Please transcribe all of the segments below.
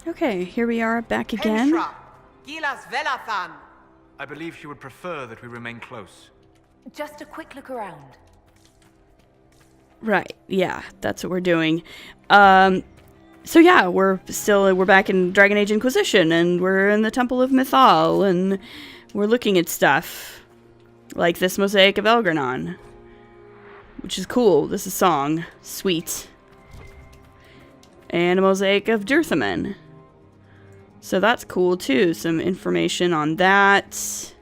Okay, here we are back again. I believe she would prefer that we remain close. Just a quick look around. Right, yeah, that's what we're doing. So yeah, we're back in Dragon Age Inquisition, and we're in the Temple of Mythal, and we're looking at stuff. Like this mosaic of Elgranon. Which is cool. This is song. Sweet. And a mosaic of Dirthaman. So that's cool too. Some information on that.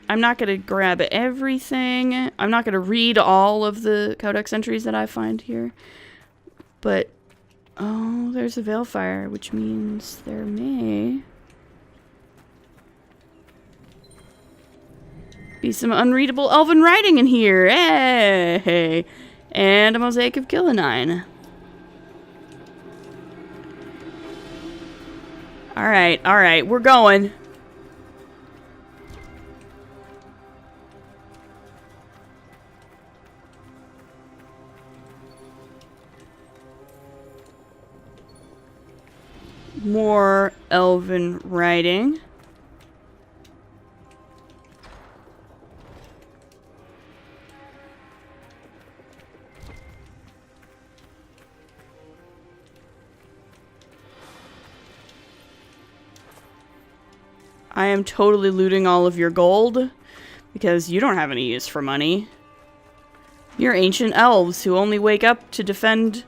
I'm not going to grab everything. I'm not going to read all of the codex entries that I find here. But, oh, there's a Veilfire, which means there may be some unreadable elven writing in here. Hey! And a mosaic of Gillenine. Alright, we're going. More elven writing. I am totally looting all of your gold, because you don't have any use for money. You're ancient elves who only wake up to defend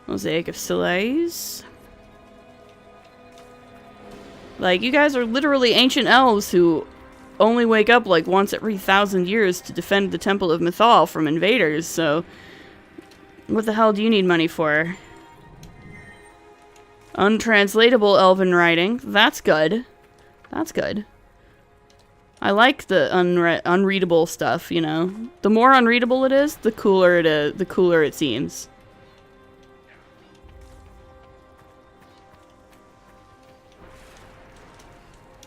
Mosaic of Selays. Like, you guys are literally ancient elves who only wake up like once every 1,000 years to defend the Temple of Mythal from invaders, so what the hell do you need money for? Untranslatable elven writing. That's good. That's good. I like the unreadable stuff, you know. The more unreadable it is, the cooler it seems.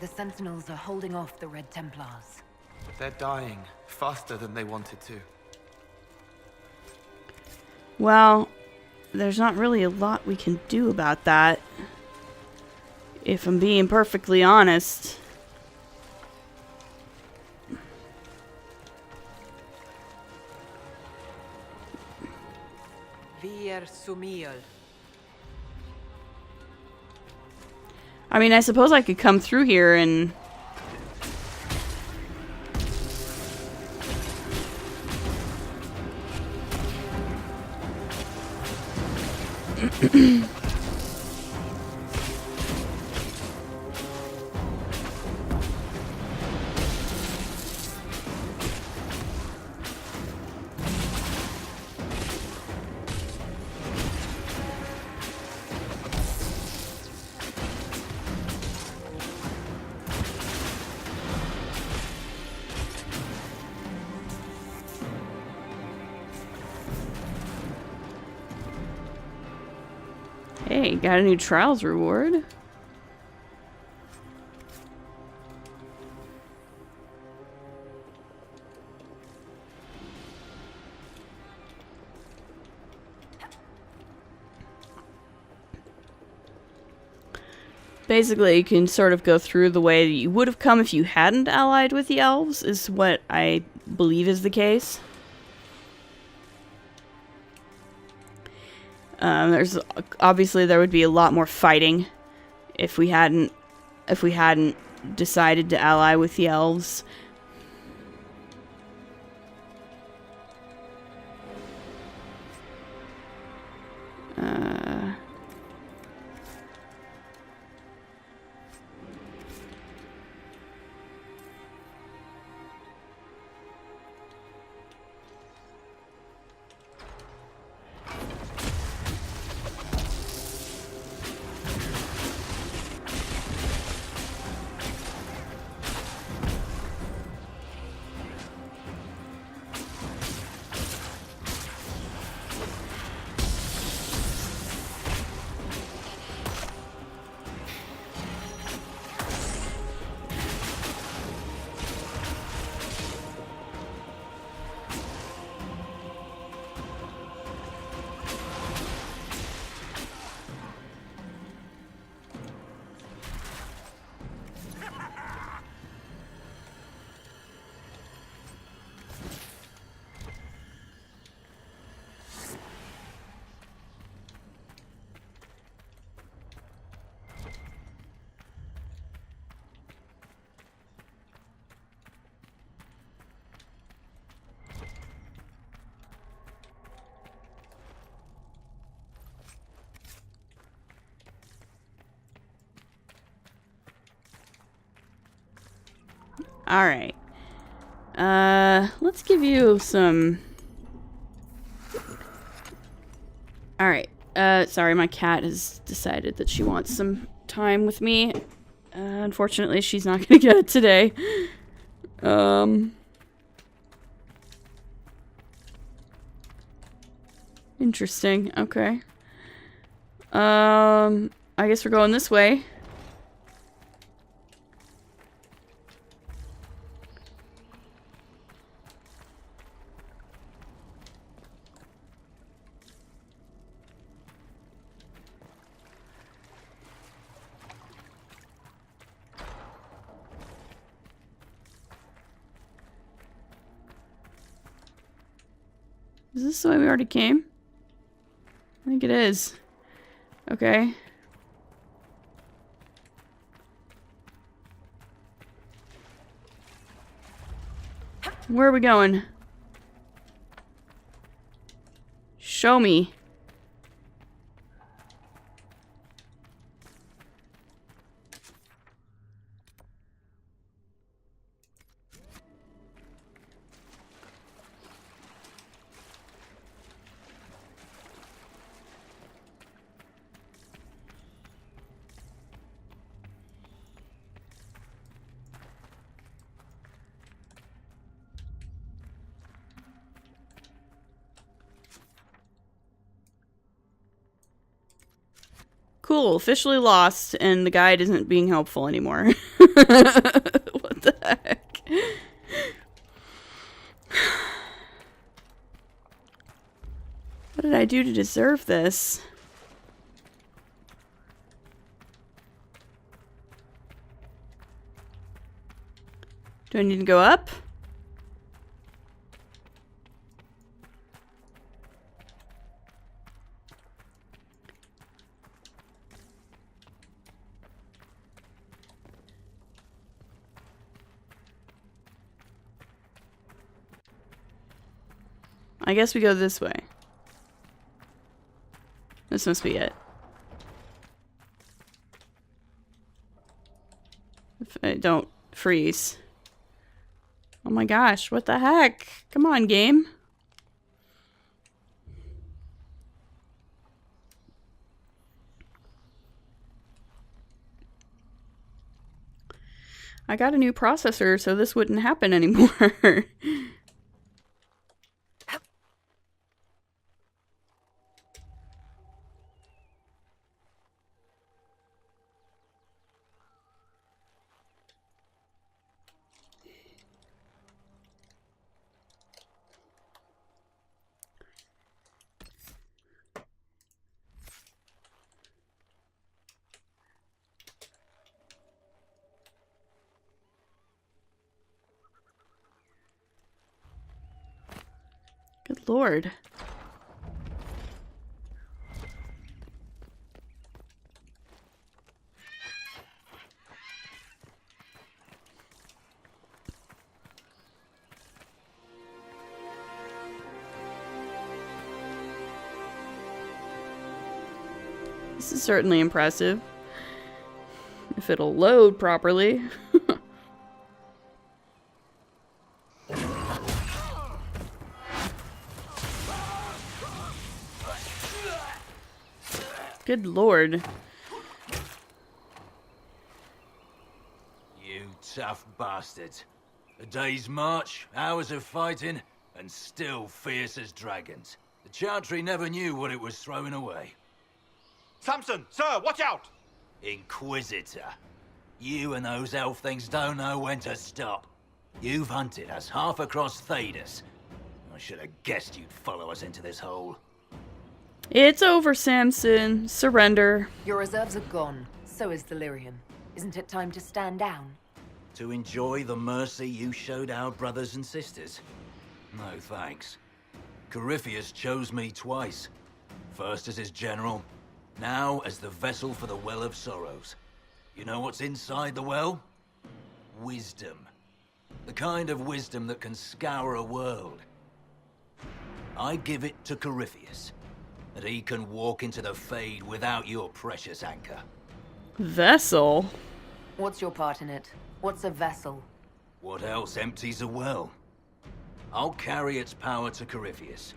The Sentinels are holding off the Red Templars. They're dying faster than they wanted to. Well, there's not really a lot we can do about that. If I'm being perfectly honest. I mean, I suppose I could come through here and hey, got a new trials reward. Basically, you can sort of go through the way that you would have come if you hadn't allied with the elves, is what I believe is the case. There's obviously there would be a lot more fighting if we hadn't decided to ally with the elves. Alright. Let's give you some... Alright. Sorry, my cat has decided that she wants some time with me. Unfortunately, she's not gonna get it today. Interesting. Okay. I guess we're going this way. Is this the way we already came? I think it is. Okay. Where are we going? Show me. Cool, officially lost, and the guide isn't being helpful anymore. What the heck? What did I do to deserve this? Do I need to go up? I guess we go this way. This must be it. If I don't freeze. Oh my gosh, what the heck? Come on, game. I got a new processor, so this wouldn't happen anymore. Good lord. This is certainly impressive. If it'll load properly. Good lord. You tough bastards. A day's march, hours of fighting, and still fierce as dragons. The Chantry never knew what it was throwing away. Samson, sir, watch out! Inquisitor. You and those elf things don't know when to stop. You've hunted us half across Thedas. I should have guessed you'd follow us into this hole. It's over, Samson. Surrender. Your reserves are gone. So is Delirium. Isn't it time to stand down? To enjoy the mercy you showed our brothers and sisters? No thanks. Corypheus chose me twice. First as his general, now as the vessel for the Well of Sorrows. You know what's inside the well? Wisdom. The kind of wisdom that can scour a world. I give it to Corypheus, that he can walk into the Fade without your precious anchor. Vessel? What's your part in it? What's a vessel? What else empties a well? I'll carry its power to Corypheus.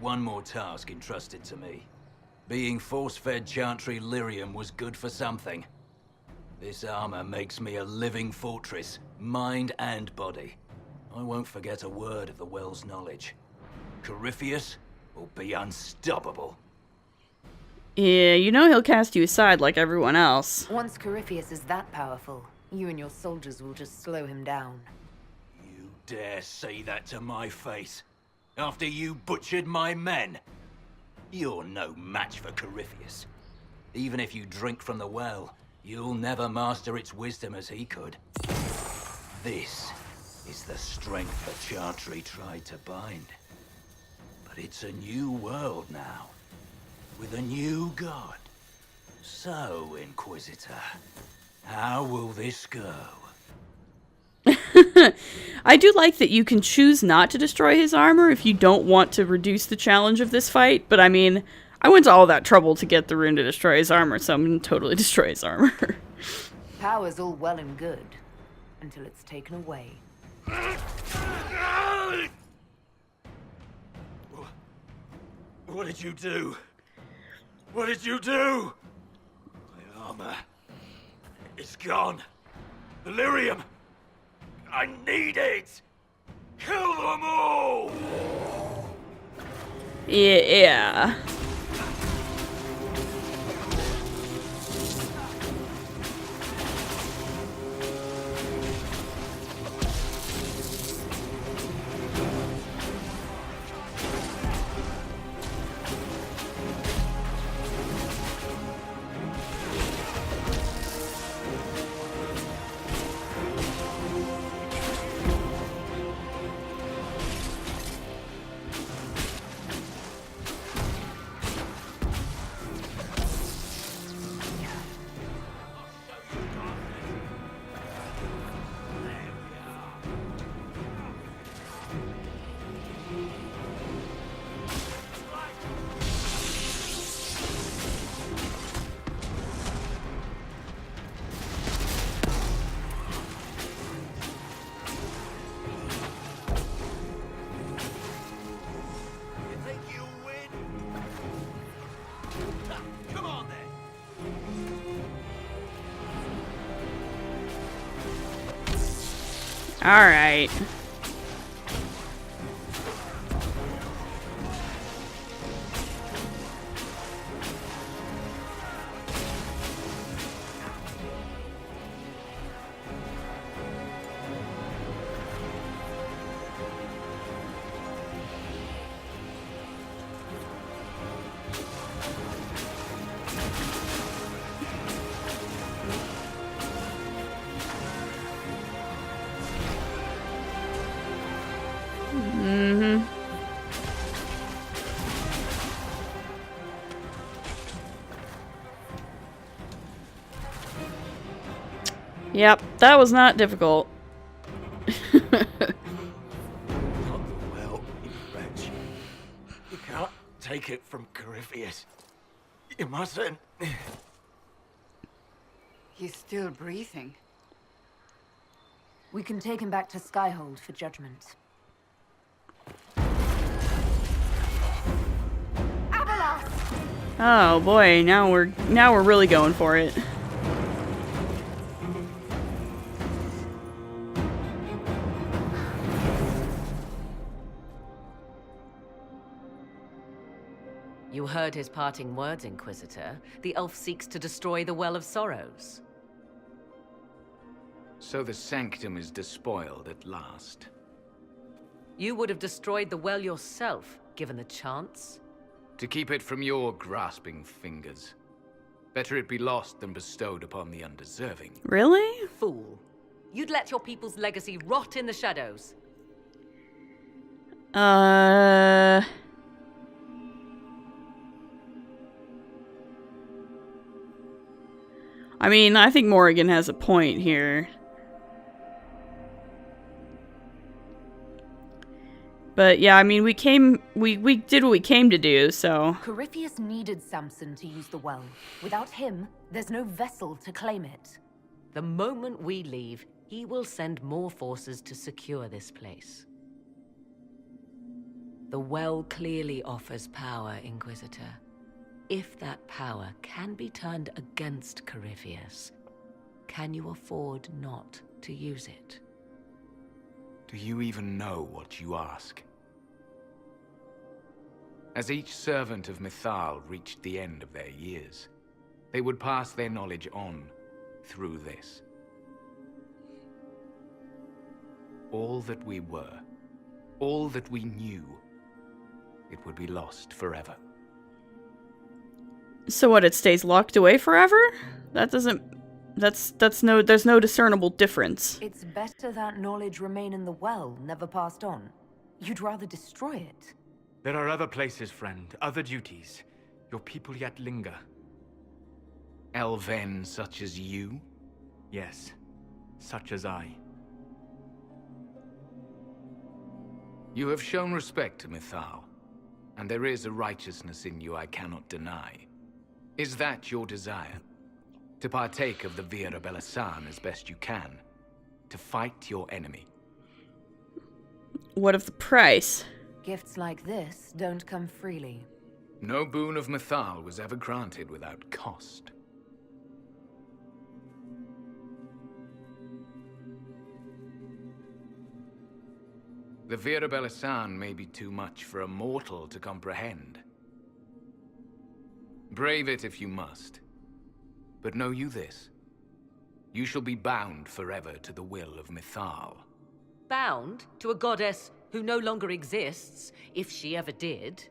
One more task entrusted to me. Being force-fed Chantry lyrium was good for something. This armor makes me a living fortress, mind and body. I won't forget a word of the well's knowledge. Corypheus will be unstoppable. Yeah, you know he'll cast you aside like everyone else. Once Corypheus is that powerful, you and your soldiers will just slow him down. You dare say that to my face? After you butchered my men? You're no match for Corypheus. Even if you drink from the well, you'll never master its wisdom as he could. This is the strength that Chantry tried to bind. But it's a new world now, with a new god. So, Inquisitor, how will this go? I do like that you can choose not to destroy his armor if you don't want to reduce the challenge of this fight, but I mean, I went to all that trouble to get the rune to destroy his armor, so I'm gonna totally destroy his armor. Power's all well and good, until it's taken away. What did you do? What did you do? My armor. It's gone. Delirium. I need it. Kill them all. Yeah. All right. Yep, that was not difficult. Not the well, you wretch. You can't take it from Corypheus. You mustn't. He's still breathing. We can take him back to Skyhold for judgment. Oh boy, now we're really going for it. You heard his parting words, Inquisitor. The elf seeks to destroy the Well of Sorrows. So the sanctum is despoiled at last. You would have destroyed the well yourself, given the chance. To keep it from your grasping fingers. Better it be lost than bestowed upon the undeserving. Really? Fool. You'd let your people's legacy rot in the shadows. I mean, I think Morrigan has a point here. But yeah, I mean, we did what we came to do, so. Corypheus needed Samson to use the well. Without him, there's no vessel to claim it. The moment we leave, he will send more forces to secure this place. The well clearly offers power, Inquisitor. If that power can be turned against Corypheus, can you afford not to use it? Do you even know what you ask? As each servant of Mythal reached the end of their years, they would pass their knowledge on through this. All that we were, all that we knew, it would be lost forever. So what, it stays locked away forever? That doesn't... there's no discernible difference. It's better that knowledge remain in the well, never passed on. You'd rather destroy it. There are other places, friend, other duties. Your people yet linger. Elven such as you? Yes, such as I. You have shown respect to Mythal, and there is a righteousness in you I cannot deny. Is that your desire? To partake of the Via Belisan as best you can? To fight your enemy? What of the price? Gifts like this don't come freely. No boon of Mythal was ever granted without cost. The Via Belisan may be too much for a mortal to comprehend. Brave it if you must. But know you this. You shall be bound forever to the will of Mythal. Bound to a goddess who no longer exists, if she ever did.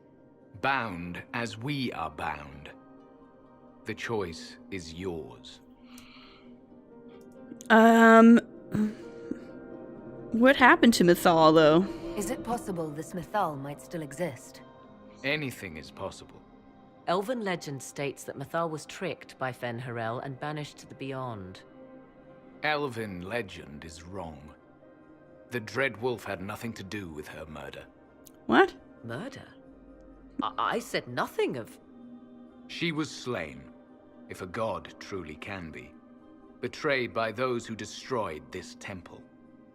Bound as we are bound. The choice is yours. What happened to Mythal, though? Is it possible this Mythal might still exist? Anything is possible. Elven legend states that Mythal was tricked by Fen-Harel and banished to the Beyond. Elven legend is wrong. The Dread Wolf had nothing to do with her murder. What? Murder? I said nothing of... She was slain, if a god truly can be. Betrayed by those who destroyed this temple.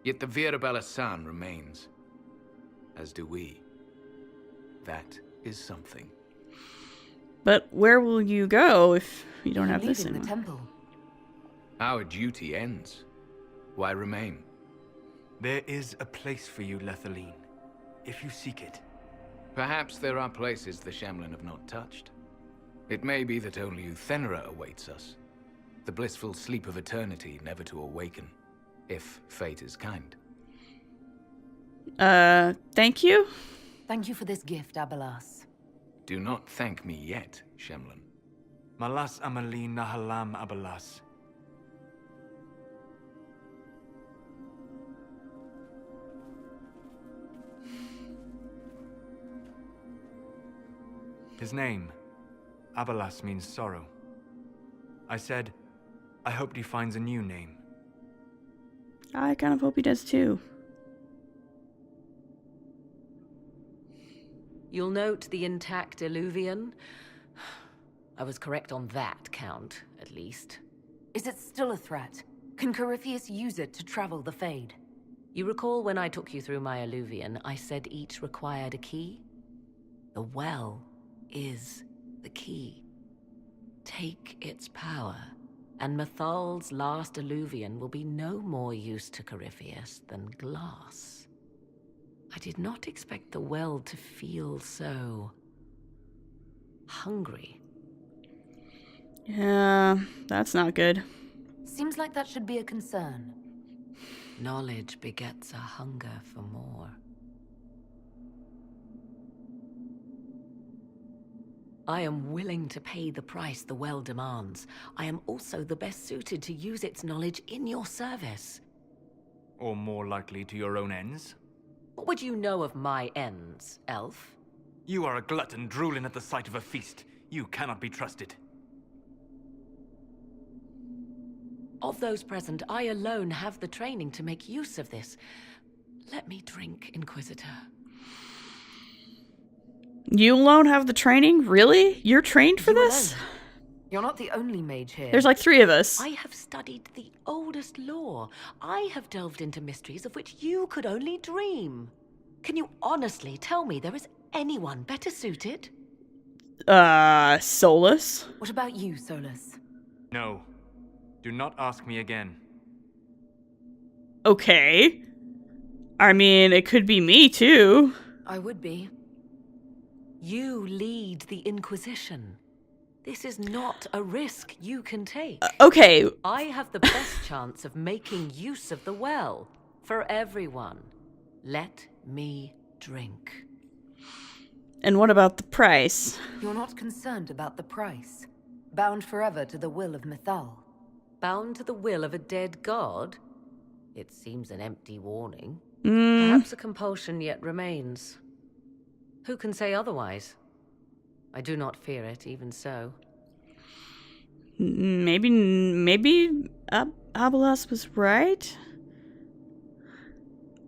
Yet the Via Belisan remains. As do we. That is something. But where will you go if you don't have this Leaving the anymore? temple. Our duty ends. Why remain? There is a place for you, Lethaline, if you seek it. Perhaps there are places the Shamlin have not touched. It may be that only Uthenera awaits us. The blissful sleep of eternity never to awaken, if fate is kind. Thank you? Thank you for this gift, Abelas. Do not thank me yet, Shamlin. Malas Amalin Nahalam Abalas. His name, Abalas, means sorrow. I said, I hoped he finds a new name. I kind of hope he does too. You'll note the intact Illuvian. I was correct on that count, at least. Is it still a threat? Can Corypheus use it to travel the Fade? You recall when I took you through my Illuvian, I said each required a key? The well is the key. Take its power, and Mythal's last Illuvian will be no more use to Corypheus than glass. I did not expect the well to feel so... hungry. Yeah, that's not good. Seems like that should be a concern. Knowledge begets a hunger for more. I am willing to pay the price the well demands. I am also the best suited to use its knowledge in your service. Or more likely to your own ends? What would you know of my ends, elf? You are a glutton drooling at the sight of a feast. You cannot be trusted. Of those present, I alone have the training to make use of this. Let me drink, Inquisitor. You alone have the training? Really? You're trained for You this? alone. You're not the only mage here. There's like 3 of us. I have studied the oldest lore. I have delved into mysteries of which you could only dream. Can you honestly tell me there is anyone better suited? Solus? What about you, Solus? No. Do not ask me again. Okay. I mean, it could be me, too. I would be. You lead the Inquisition. This is not a risk you can take. Okay. I have the best chance of making use of the well for everyone. Let me drink. And what about the price? You're not concerned about the price. Bound forever to the will of Mythal. Bound to the will of a dead god? It seems an empty warning. Mm, Perhaps a compulsion yet remains. Who can say otherwise? I do not fear it, even so. maybe Abelas was right?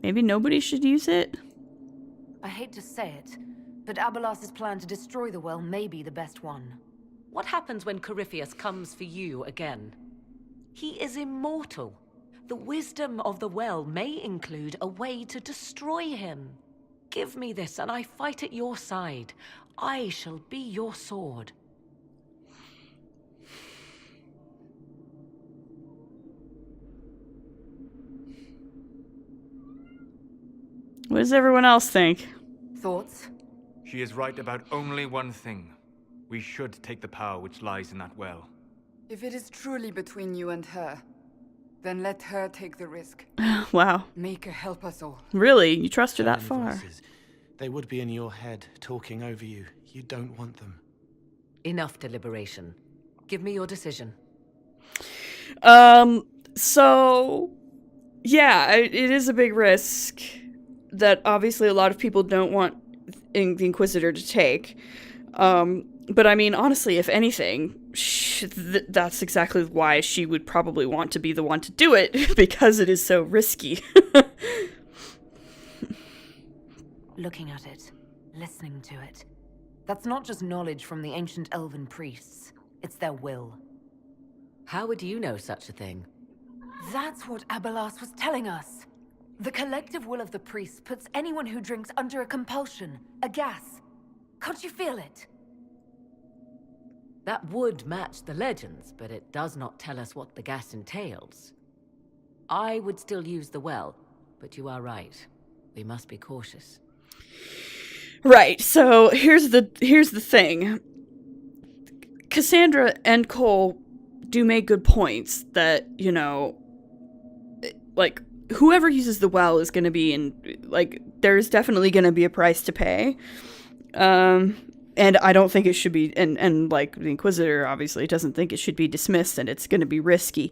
Maybe nobody should use it? I hate to say it, but Abelas's plan to destroy the well may be the best one. What happens when Corypheus comes for you again? He is immortal. The wisdom of the well may include a way to destroy him. Give me this, and I fight at your side. I shall be your sword. What does everyone else think? Thoughts? She is right about only one thing. We should take the power which lies in that well. If it is truly between you and her, then let her take the risk. Wow. Make her help us all. Really? You trust her that Silent far? voices. They would be in your head, talking over you. You don't want them. Enough deliberation. Give me your decision. So, yeah, it is a big risk that obviously a lot of people don't want the Inquisitor to take. But I mean, honestly, if anything, that's exactly why she would probably want to be the one to do it, because it is so risky. Looking at it, listening to it. That's not just knowledge from the ancient elven priests. It's their will. How would you know such a thing? That's what Abelas was telling us. The collective will of the priests puts anyone who drinks under a compulsion, a gas. Can't you feel it? That would match the legends, but it does not tell us what the gas entails. I would still use the well, but you are right. We must be cautious. Right, so here's the thing. Cassandra and Cole do make good points that, you know, like, whoever uses the well is going to be in, like, there's definitely going to be a price to pay. And I don't think it should be, and like, the Inquisitor obviously doesn't think it should be dismissed, and it's going to be risky.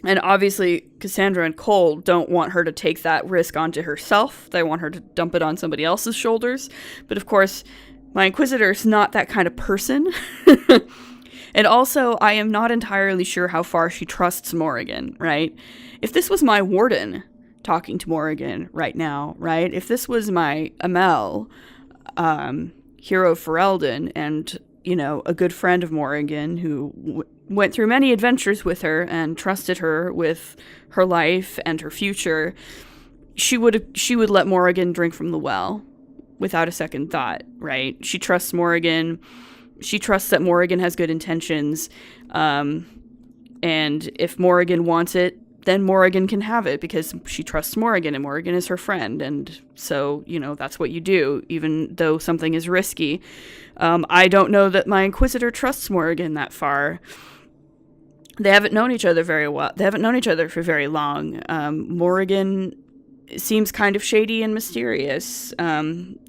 And obviously, Cassandra and Cole don't want her to take that risk onto herself. They want her to dump it on somebody else's shoulders. But of course, my Inquisitor is not that kind of person. And also, I am not entirely sure how far she trusts Morrigan, right? If this was my warden talking to Morrigan right now, right? If this was my Amel, hero Ferelden, and, you know, a good friend of Morrigan who went through many adventures with her and trusted her with her life and her future, she would let Morrigan drink from the well without a second thought, right? She trusts Morrigan. She trusts that Morrigan has good intentions. And if Morrigan wants it, then Morrigan can have it because she trusts Morrigan and Morrigan is her friend. And so, you know, that's what you do, even though something is risky. I don't know that my Inquisitor trusts Morrigan that far. They haven't known each other very well. They haven't known each other for very long. Morrigan seems kind of shady and mysterious.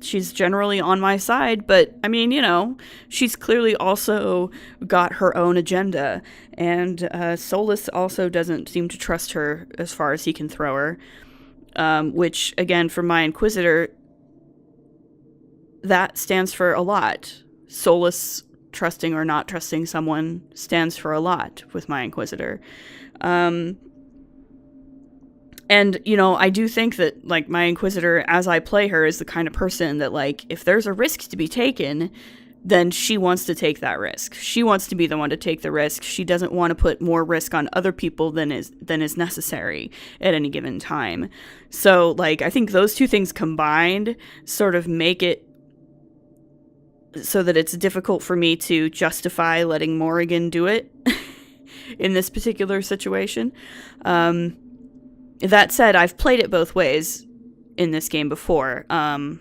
She's generally on my side, but I mean, you know, she's clearly also got her own agenda, and Solus also doesn't seem to trust her as far as he can throw her, which, again, for my Inquisitor, that stands for a lot. Solus trusting or not trusting someone stands for a lot with my Inquisitor. And, you know, I do think that, like, my Inquisitor, as I play her, is the kind of person that, like, if there's a risk to be taken, then she wants to take that risk. She wants to be the one to take the risk. She doesn't want to put more risk on other people than is necessary at any given time. So, like, I think those two things combined sort of make it so that it's difficult for me to justify letting Morrigan do it in this particular situation. That said, I've played it both ways in this game before. And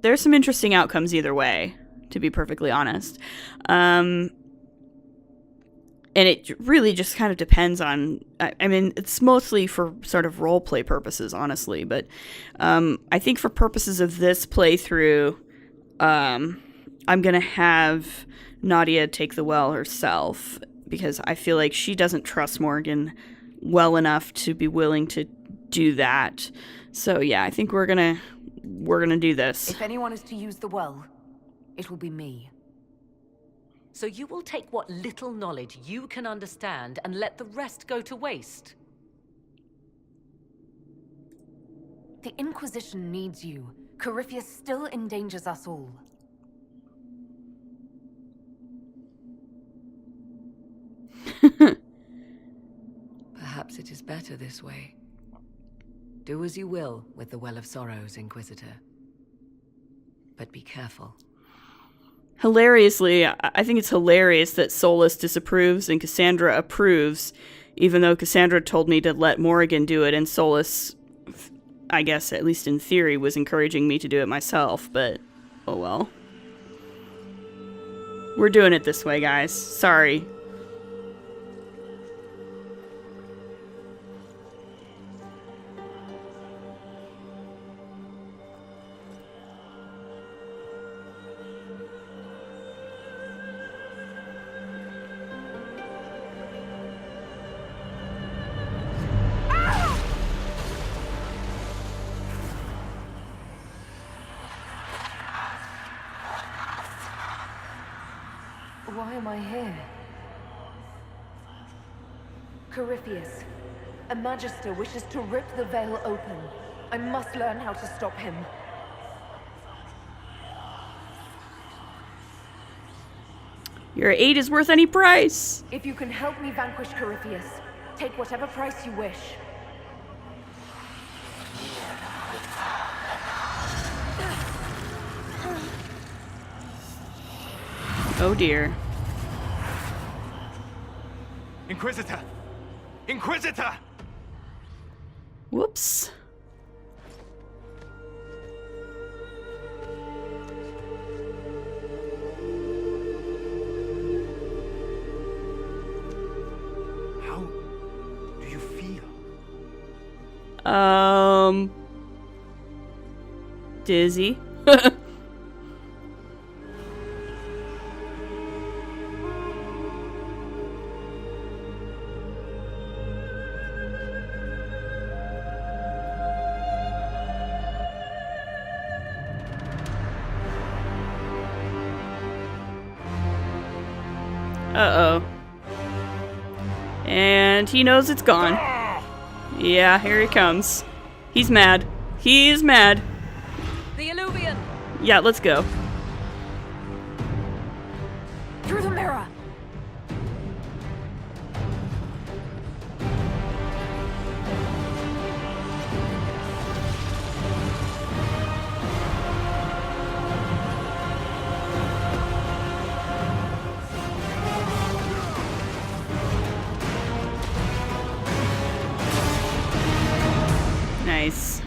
there's some interesting outcomes either way, to be perfectly honest. And it really just kind of depends on... I mean, it's mostly for sort of roleplay purposes, honestly. But I think for purposes of this playthrough, I'm going to have Nadia take the well herself, because I feel like she doesn't trust Morgan well enough to be willing to do that. So yeah, I think we're gonna do this. If anyone is to use the well, it will be me. So you will take what little knowledge you can understand and let the rest go to waste? The Inquisition needs you. Corypheus still endangers us all. Perhaps it is better this way. Do as you will with the Well of Sorrows, Inquisitor. But be careful. Hilariously, I think it's hilarious that Solus disapproves and Cassandra approves, even though Cassandra told me to let Morrigan do it, and Solus, I guess, at least in theory, was encouraging me to do it myself, but oh well. We're doing it this way, guys. Sorry. Why am I here? Corypheus, a Magister wishes to rip the veil open. I must learn how to stop him. Your aid is worth any price. If you can help me vanquish Corypheus, take whatever price you wish. Oh dear. Inquisitor! Inquisitor! Whoops. How do you feel? Dizzy. Uh-oh. And he knows it's gone. Yeah, here he comes. He's mad. He's mad. The Illuvian! Yeah, let's go. Through the mirror! Nice.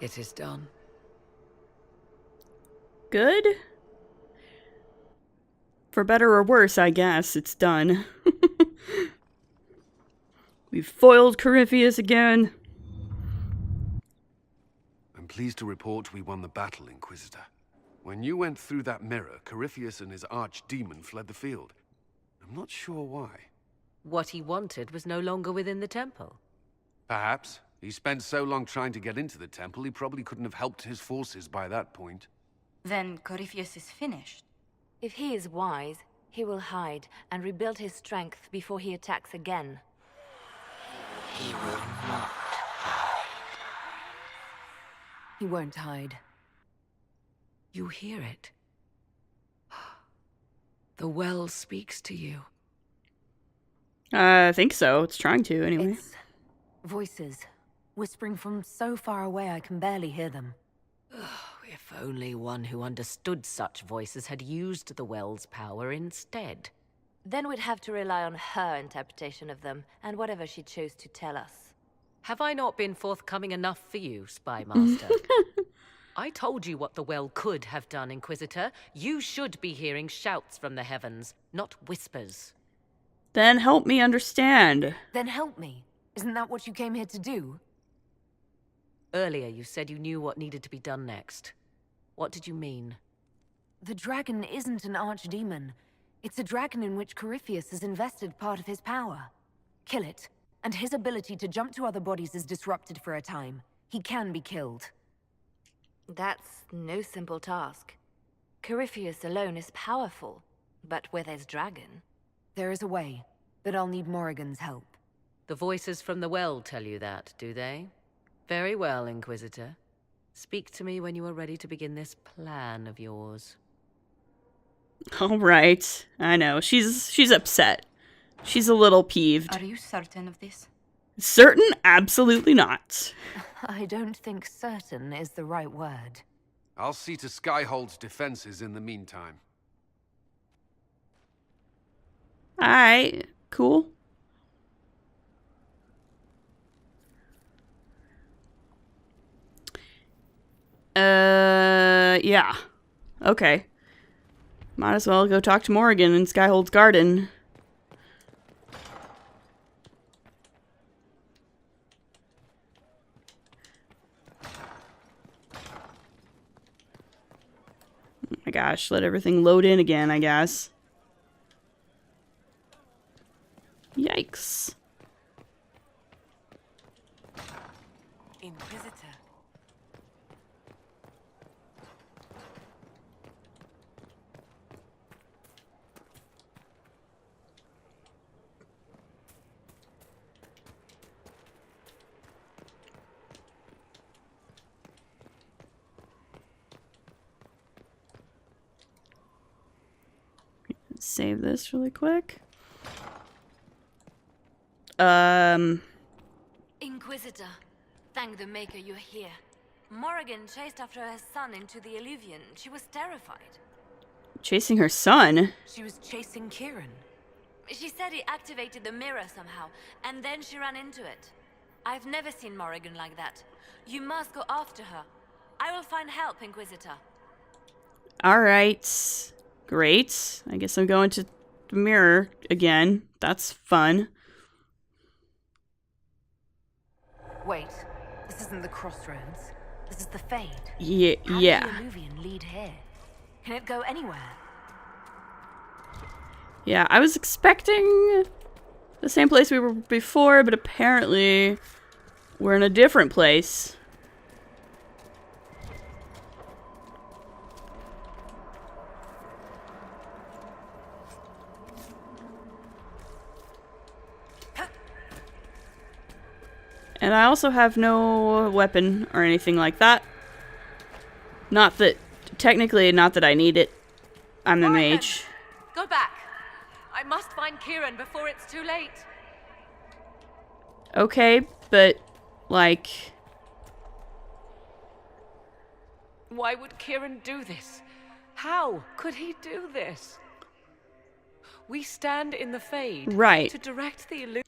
It is done. Good? For better or worse, I guess. It's done. We've foiled Corypheus again. I'm pleased to report we won the battle, Inquisitor. When you went through that mirror, Corypheus and his archdemon fled the field. I'm not sure why. What he wanted was no longer within the temple. Perhaps. He spent so long trying to get into the temple, he probably couldn't have helped his forces by that point. Then Corypheus is finished. If he is wise, he will hide and rebuild his strength before he attacks again. He will not. He won't hide. You hear it. The well speaks to you. I think so. It's trying to, anyway. It's voices, whispering from so far away I can barely hear them. If only one who understood such voices had used the well's power instead. Then we'd have to rely on her interpretation of them, and whatever she chose to tell us. Have I not been forthcoming enough for you, Spy Master? I told you what the well could have done, Inquisitor. You should be hearing shouts from the heavens, not whispers. Then help me understand. Then help me. Isn't that what you came here to do? Earlier you said you knew what needed to be done next. What did you mean? The dragon isn't an archdemon. It's a dragon in which Corypheus has invested part of his power. Kill it, and his ability to jump to other bodies is disrupted for a time. He can be killed. That's no simple task. Corypheus alone is powerful, but with his dragon... There is a way, but I'll need Morrigan's help. The voices from the well tell you that, do they? Very well, Inquisitor. Speak to me when you are ready to begin this plan of yours. All right. I know. She's upset. She's a little peeved. Are you certain of this? Certain? Absolutely not. I don't think certain is the right word. I'll see to Skyhold's defenses in the meantime. Alright. Cool. Yeah. Okay. Might as well go talk to Morrigan in Skyhold's garden. Oh my gosh, let everything load in again, I guess. Yikes. Inquisitor. Save this really quick. Inquisitor, thank the Maker you're here. Morrigan chased after her son into the Illuvian. She was terrified. Chasing her son? She was chasing Kieran. She said he activated the mirror somehow, and then she ran into it. I've never seen Morrigan like that. You must go after her. I will find help, Inquisitor. Alright. Great. I guess I'm going to the mirror again. That's fun. Wait, this isn't the crossroads. This is the Fade. Yeah. How did the Illuvian lead here? Can it go anywhere? Yeah, I was expecting the same place we were before, but apparently we're in a different place. And I also have no weapon or anything like that. Not that, technically, not that I need it. I'm the mage. Go back. I must find Kieran before it's too late. Okay, but, like... Why would Kieran do this? How could he do this? We stand in the Fade. Right. To direct the illusion.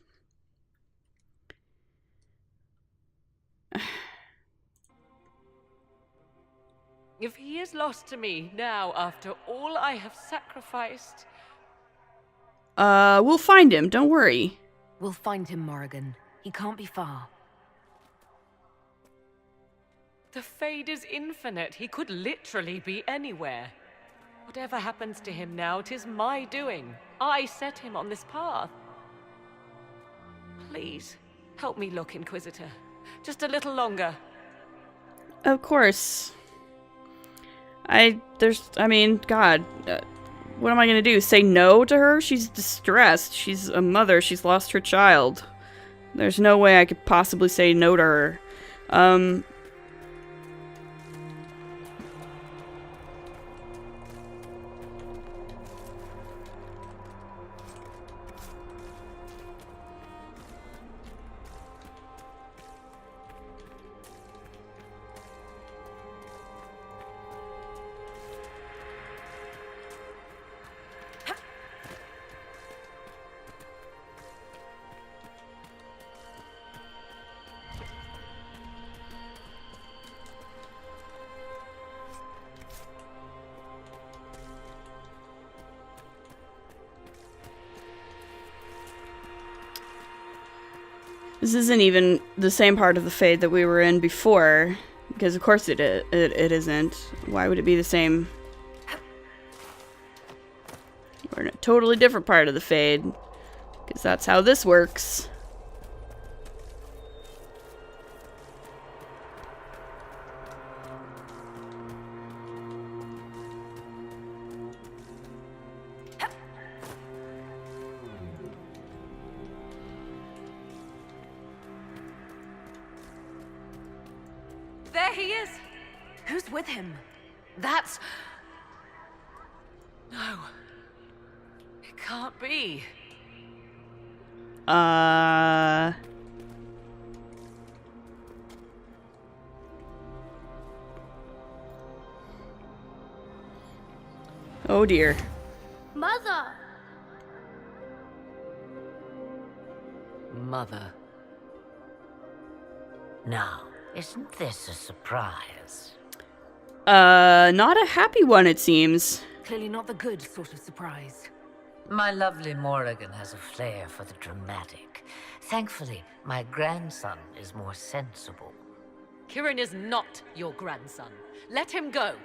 If he is lost to me now after all I have sacrificed... We'll find him, don't worry. We'll find him, Morrigan. He can't be far. The Fade is infinite. He could literally be anywhere. Whatever happens to him now, 'tis my doing. I set him on this path. Please, help me look, Inquisitor. Just a little longer. Of course. God, what am I gonna do? Say no to her? She's distressed. She's a mother. She's lost her child. There's no way I could possibly say no to her. This isn't even the same part of the Fade that we were in before, because of course it isn't. Why would it be the same? We're in a totally different part of the Fade, because that's how this works. There he is! Who's with him? That's... No. It can't be. Oh dear. Mother! Mother. Now, isn't this a surprise? Not a happy one, it seems. Clearly not the good sort of surprise. My lovely Morrigan has a flair for the dramatic. Thankfully, my grandson is more sensible. Kirin is not your grandson. Let him go.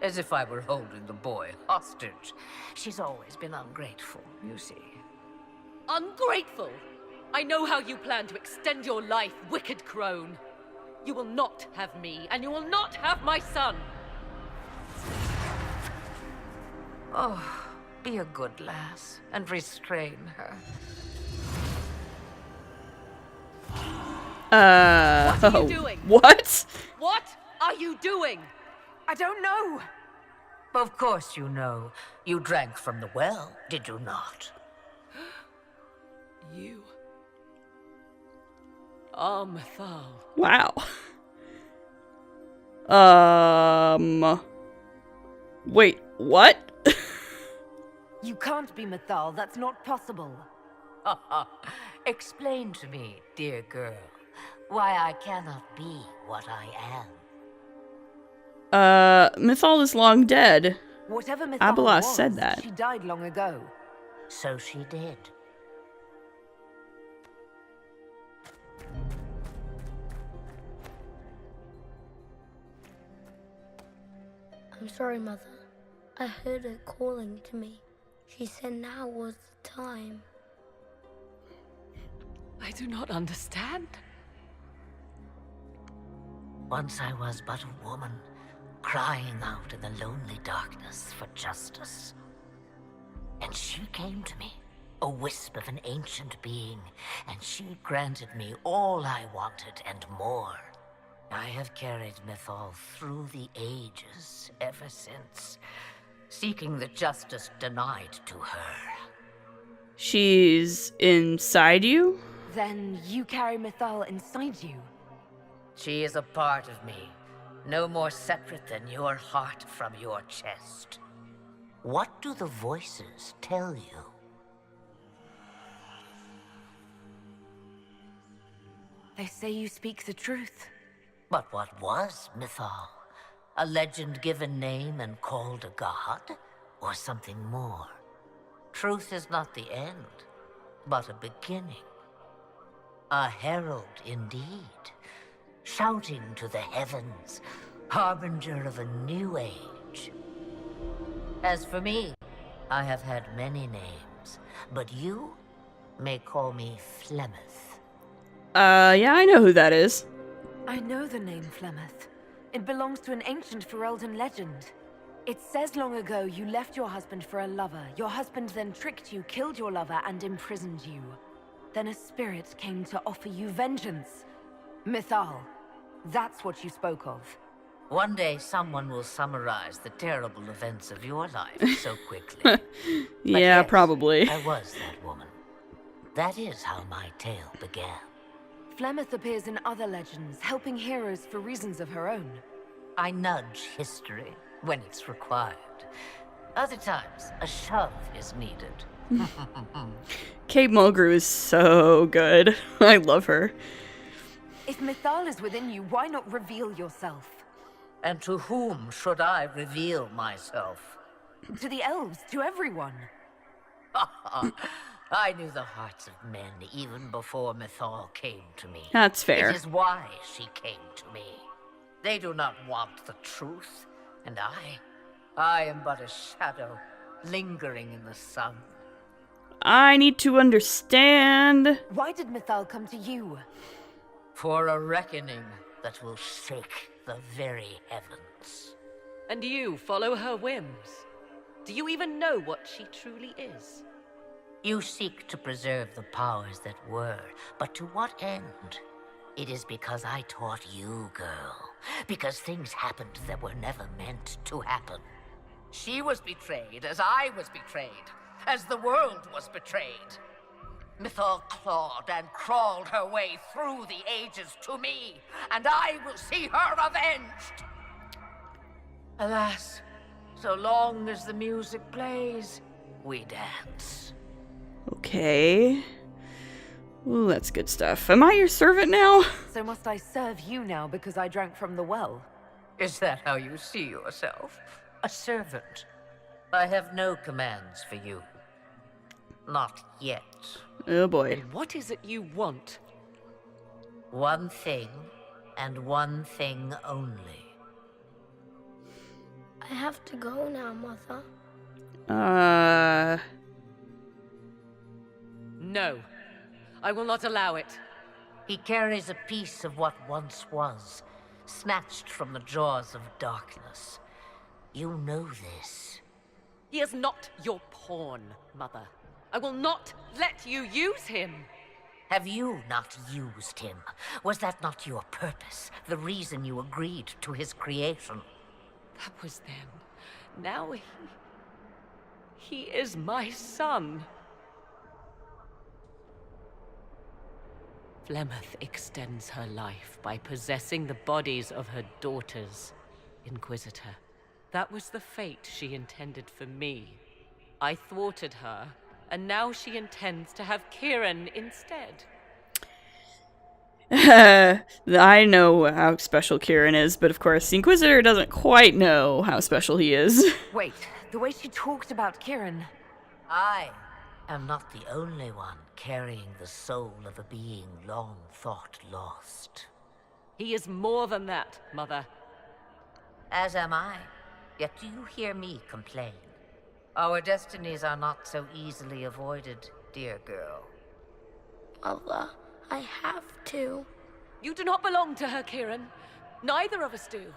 As if I were holding the boy hostage. She's always been ungrateful, you see. Ungrateful? I know how you plan to extend your life, wicked crone. You will not have me, and you will not have my son. Oh, be a good lass, and restrain her. What are you doing? What? What are you doing? I don't know. Of course you know. You drank from the well, did you not? You are Mythal. Wow. Wait, what? You can't be Mythal. That's not possible. Explain to me, dear girl, why I cannot be what I am. Mythal is long dead. Whatever Mythal Abelas was, said that. She died long ago. So she did. I'm sorry, Mother. I heard her calling to me. She said now was the time. I do not understand. Once I was but a woman, crying out in the lonely darkness for justice. And she came to me, a wisp of an ancient being, and she granted me all I wanted and more. I have carried Mythal through the ages ever since, seeking the justice denied to her. She's inside you? Then you carry Mythal inside you. She is a part of me, no more separate than your heart from your chest. What do the voices tell you? They say you speak the truth. But what was Mythal? A legend given name and called a god? Or something more? Truth is not the end, but a beginning. A herald indeed. shouting to the heavens, harbinger of a new age. As for me, I have had many names, but you may call me Flemeth. Yeah, I know who that is. I know the name Flemeth. It belongs to an ancient Ferelden legend. It says long ago you left your husband for a lover. Your husband then tricked you, killed your lover, and imprisoned you. Then a spirit came to offer you vengeance. Mythal. That's what you spoke of. One day someone will summarize the terrible events of your life so quickly. Yeah, yes, probably. I was that woman. That is how my tale began. Flemeth appears in other legends, helping heroes for reasons of her own. I nudge history when it's required. Other times, a shove is needed. Kate Mulgrew is so good. I love her. If Mythal is within you, why not reveal yourself? And to whom should I reveal myself? To the elves, to everyone. I knew the hearts of men even before Mythal came to me. That's fair. It is why she came to me. They do not want the truth, and I am but a shadow, lingering in the sun. I need to understand. Why did Mythal come to you? For a reckoning that will shake the very heavens. And you follow her whims? Do you even know what she truly is? You seek to preserve the powers that were, but to what end? It is because I taught you, girl. Because things happened that were never meant to happen. She was betrayed as I was betrayed, as the world was betrayed. Mythal clawed and crawled her way through the ages to me, and I will see her avenged. Alas, so long as the music plays, we dance. Okay. Ooh, that's good stuff. Am I your servant now? So must I serve you now because I drank from the well? Is that how you see yourself? A servant? I have no commands for you. Not yet. Oh boy. And what is it you want? One thing, and one thing only. I have to go now, Mother. No. I will not allow it. He carries a piece of what once was, snatched from the jaws of darkness. You know this. He is not your pawn, Mother. I will not let you use him. Have you not used him? Was that not your purpose? The reason you agreed to his creation? That was then. Now he is my son. Flemeth extends her life by possessing the bodies of her daughters, Inquisitor. That was the fate she intended for me. I thwarted her, and now she intends to have Kieran instead. I know how special Kieran is, but of course the Inquisitor doesn't quite know how special he is. Wait, the way she talked about Kieran. I am not the only one carrying the soul of a being long thought lost. He is more than that, Mother. As am I. Yet do you hear me complain? Our destinies are not so easily avoided, dear girl. Mother, I have to. You do not belong to her, Kieran. Neither of us do.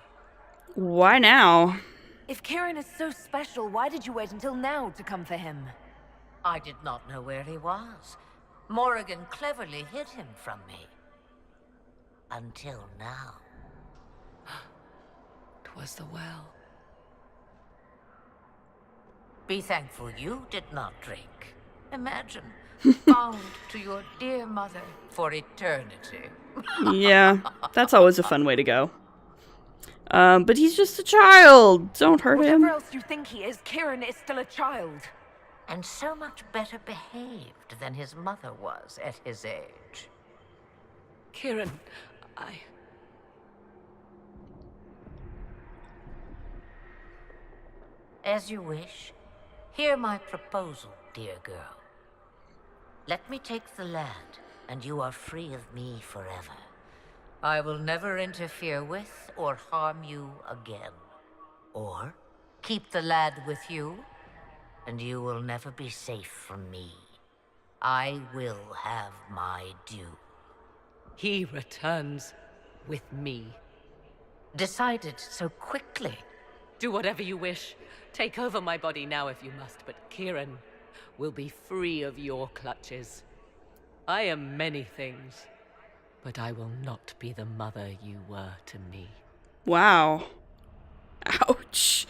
Why now? If Kieran is so special, why did you wait until now to come for him? I did not know where he was. Morrigan cleverly hid him from me. Until now. 'Twas the well. Be thankful you did not drink. Imagine, bound to your dear mother for eternity. Yeah, that's always a fun way to go. But he's just a child. Don't hurt him. Whatever else you think he is, Kieran is still a child. And so much better behaved than his mother was at his age. Kieran, As you wish. Hear my proposal, dear girl. Let me take the land, and you are free of me forever. I will never interfere with or harm you again. Or keep the lad with you, and you will never be safe from me. I will have my due. He returns with me. Decided so quickly. Do whatever you wish. Take over my body now if you must, but Kieran will be free of your clutches. I am many things, but I will not be the mother you were to me. Wow. Ouch.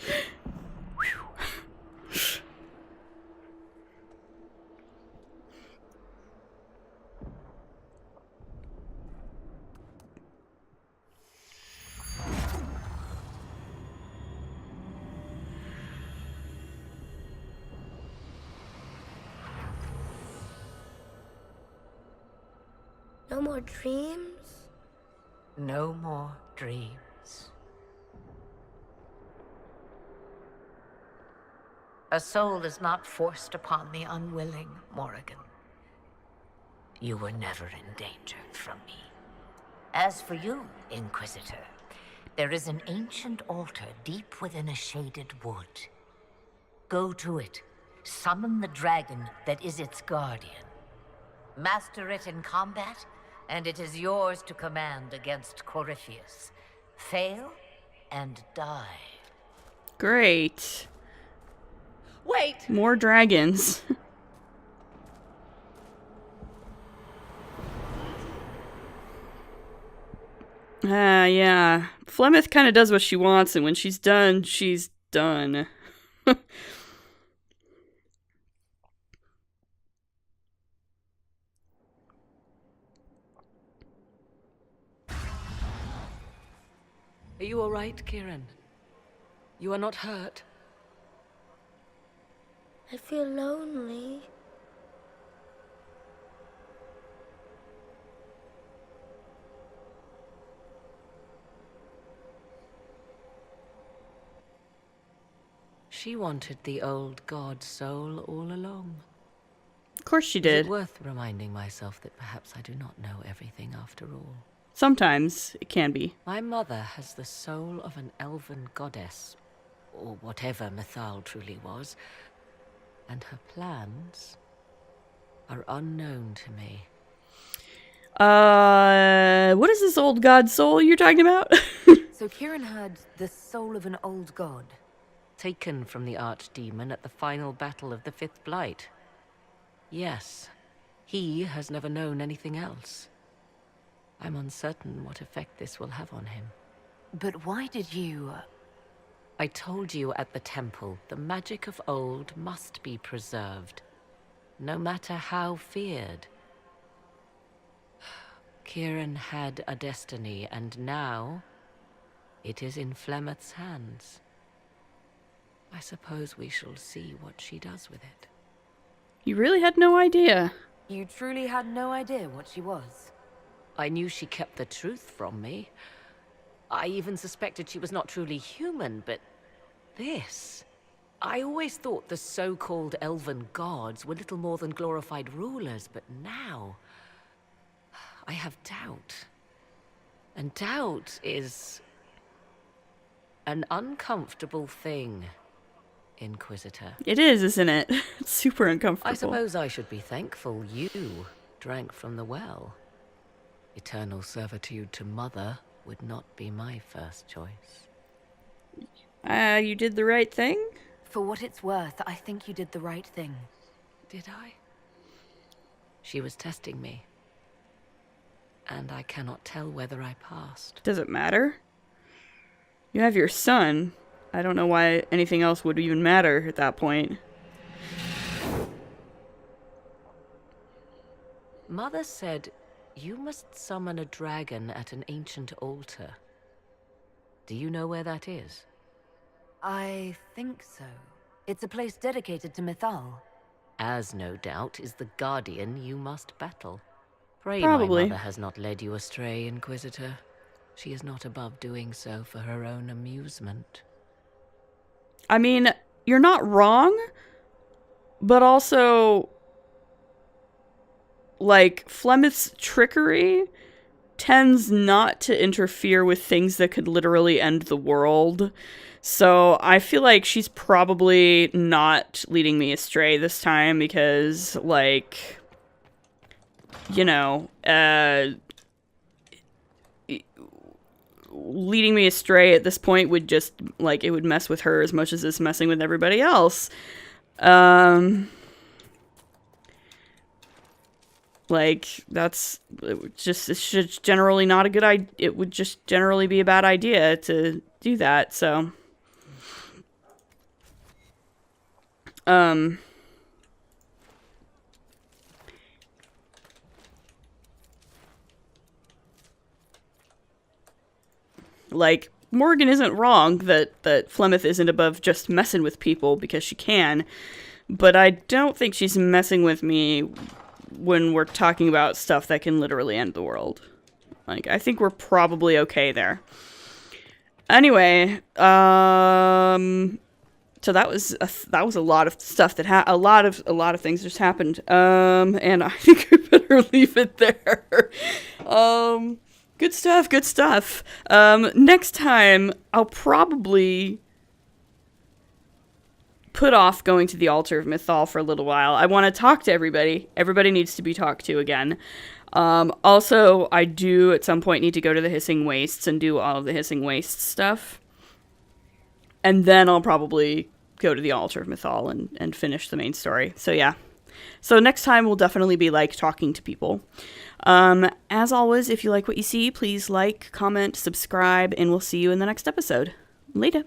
No more dreams? No more dreams. A soul is not forced upon the unwilling, Morrigan. You were never in danger from me. As for you, Inquisitor, there is an ancient altar deep within a shaded wood. Go to it, summon the dragon that is its guardian. Master it in combat, and it is yours to command against Corypheus. Fail, and die. Great. Wait! More dragons. Yeah. Flemeth kind of does what she wants, and when she's done, she's done. Are you all right, Kieran? You are not hurt? I feel lonely. She wanted the old god soul all along. Of course she Is did. it worth reminding myself that perhaps I do not know everything after all? Sometimes it can be. My mother has the soul of an elven goddess, or whatever Mythal truly was, and her plans are unknown to me. What is this old god soul you're talking about? So Kieran had the soul of an old god. Taken from the archdemon at the final battle of the Fifth Blight. Yes, he has never known anything else. I'm uncertain what effect this will have on him. But why did you... I told you at the temple, the magic of old must be preserved, no matter how feared. Kieran had a destiny, and now it is in Flemeth's hands. I suppose we shall see what she does with it. You really had no idea. You truly had no idea what she was. I knew she kept the truth from me. I even suspected she was not truly human, but this... I always thought the so-called elven gods were little more than glorified rulers, but now... I have doubt. And doubt is... an uncomfortable thing, Inquisitor. It is, isn't it? It's super uncomfortable. I suppose I should be thankful you drank from the well. Eternal servitude to Mother would not be my first choice. You did the right thing? For what it's worth, I think you did the right thing. Did I? She was testing me. And I cannot tell whether I passed. Does it matter? You have your son. I don't know why anything else would even matter at that point. Mother said you must summon a dragon at an ancient altar. Do you know where that is? I think so. It's a place dedicated to Mythal. As no doubt is the guardian you must battle. Pray Probably. my mother has not led you astray, Inquisitor. She is not above doing so for her own amusement. I mean, you're not wrong, but also, like, Flemeth's trickery tends not to interfere with things that could literally end the world. So I feel like she's probably not leading me astray this time because, like, you know, leading me astray at this point would just, like, it would mess with her as much as it's messing with everybody else. Like, it's just generally not a good idea. It would just generally be a bad idea to do that, so. Like, Morgan isn't wrong that Flemeth isn't above just messing with people because she can, but I don't think she's messing with me when we're talking about stuff that can literally end the world. Like, I think we're probably okay there. Anyway, so that was a lot of stuff that a lot of things just happened. And I think I better leave it there. Good stuff. Next time I'll probably put off going to the altar of Mythal for a little while. I want to talk to everybody. Everybody needs to be talked to again. Also, I do at some point need to go to the Hissing Wastes and do all of the Hissing Wastes stuff. And then I'll probably go to the altar of Mythal and finish the main story. So yeah. So next time will definitely be like talking to people. As always, if you like what you see, please like, comment, subscribe, and we'll see you in the next episode. Later.